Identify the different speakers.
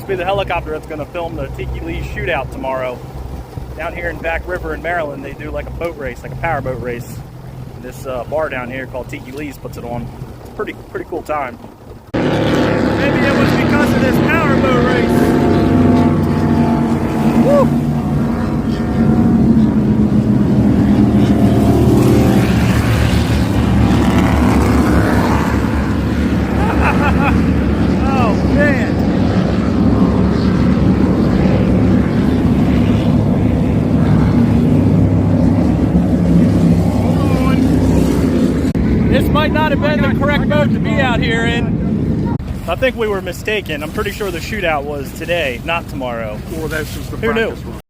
Speaker 1: to be the helicopter that's going to film the Tiki Lee's shootout tomorrow. Down here in Back River in Maryland, they do like a boat race, like a power boat race. This bar down here called Tiki Lee's puts it on. It's a pretty cool time. Maybe it was because of this power boat race. Woo! This might not have been the correct boat to be out here in. I think we were mistaken. I'm pretty sure the shootout was today, not tomorrow.
Speaker 2: Well, that's just the
Speaker 1: Who
Speaker 2: practice
Speaker 1: knew?
Speaker 2: run.